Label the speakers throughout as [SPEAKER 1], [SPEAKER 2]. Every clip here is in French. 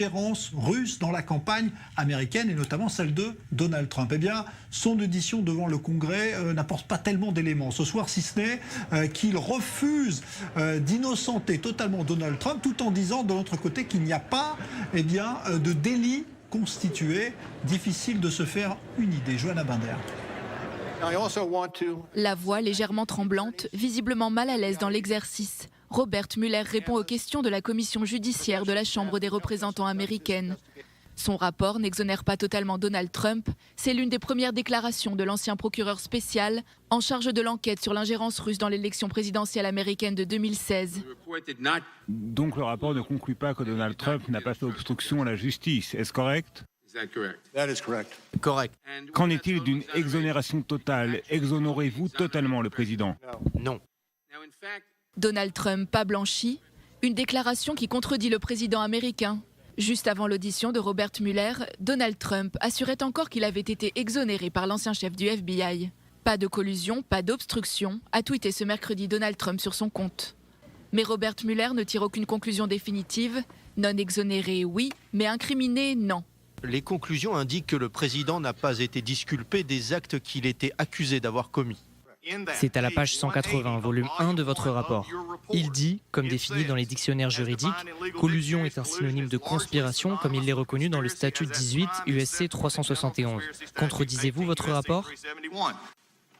[SPEAKER 1] ingérence russe dans la campagne américaine et notamment celle de Donald Trump. Eh bien, son audition devant le Congrès n'apporte pas tellement d'éléments ce soir, si ce n'est qu'il refuse d'innocenter totalement Donald Trump tout en disant de l'autre côté qu'il n'y a pas de délit constitué. Difficile de se faire une idée. Johanna Binder.
[SPEAKER 2] La voix légèrement tremblante, visiblement mal à l'aise dans l'exercice. Robert Mueller répond aux questions de la commission judiciaire de la Chambre des représentants américaine. Son rapport n'exonère pas totalement Donald Trump. C'est l'une des premières déclarations de l'ancien procureur spécial en charge de l'enquête sur l'ingérence russe dans l'élection présidentielle américaine de 2016.
[SPEAKER 3] Donc le rapport ne conclut pas que Donald Trump n'a pas fait obstruction à la justice. Est-ce correct ?
[SPEAKER 4] Correct.
[SPEAKER 3] Qu'en est-il d'une exonération totale ? Exonérez-vous totalement le président ?
[SPEAKER 4] Non.
[SPEAKER 2] Donald Trump pas blanchi, une déclaration qui contredit le président américain. Juste avant l'audition de Robert Mueller, Donald Trump assurait encore qu'il avait été exonéré par l'ancien chef du FBI. Pas de collusion, pas d'obstruction, a tweeté ce mercredi Donald Trump sur son compte. Mais Robert Mueller ne tire aucune conclusion définitive. Non exonéré, oui, mais incriminé, non.
[SPEAKER 4] Les conclusions indiquent que le président n'a pas été disculpé des actes qu'il était accusé d'avoir commis.
[SPEAKER 5] C'est à la page 180, volume 1 de votre rapport. Il dit, comme défini dans les dictionnaires juridiques, collusion est un synonyme de conspiration comme il l'est reconnu dans le statut 18 USC 371. Contredisez-vous votre rapport ?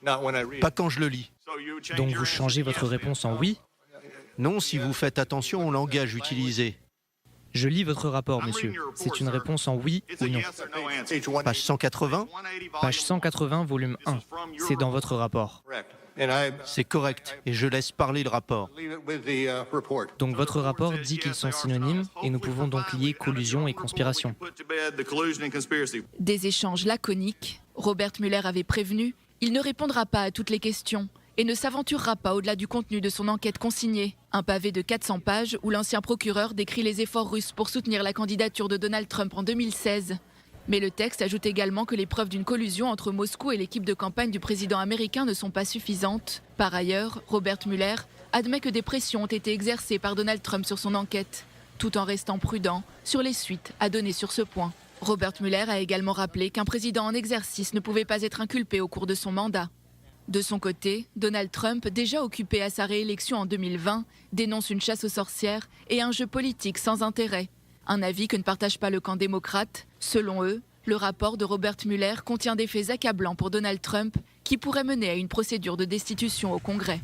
[SPEAKER 4] Pas quand je le lis.
[SPEAKER 5] Donc vous changez votre réponse en oui ?
[SPEAKER 4] Non, si vous faites attention au langage utilisé.
[SPEAKER 5] Je lis votre rapport, monsieur. C'est une réponse en oui ou non.
[SPEAKER 4] Page 180.
[SPEAKER 5] Page 180, volume 1. C'est dans votre rapport.
[SPEAKER 4] C'est correct, et je laisse parler le rapport.
[SPEAKER 5] Donc votre rapport dit qu'ils sont synonymes, et nous pouvons donc lier collusion et conspiration.
[SPEAKER 2] Des échanges laconiques. Robert Mueller avait prévenu, il ne répondra pas à toutes les questions et ne s'aventurera pas au-delà du contenu de son enquête consignée. Un pavé de 400 pages où l'ancien procureur décrit les efforts russes pour soutenir la candidature de Donald Trump en 2016. Mais le texte ajoute également que les preuves d'une collusion entre Moscou et l'équipe de campagne du président américain ne sont pas suffisantes. Par ailleurs, Robert Mueller admet que des pressions ont été exercées par Donald Trump sur son enquête, tout en restant prudent sur les suites à donner sur ce point. Robert Mueller a également rappelé qu'un président en exercice ne pouvait pas être inculpé au cours de son mandat. De son côté, Donald Trump, déjà occupé à sa réélection en 2020, dénonce une chasse aux sorcières et un jeu politique sans intérêt. Un avis que ne partage pas le camp démocrate. Selon eux, le rapport de Robert Mueller contient des faits accablants pour Donald Trump qui pourraient mener à une procédure de destitution au Congrès.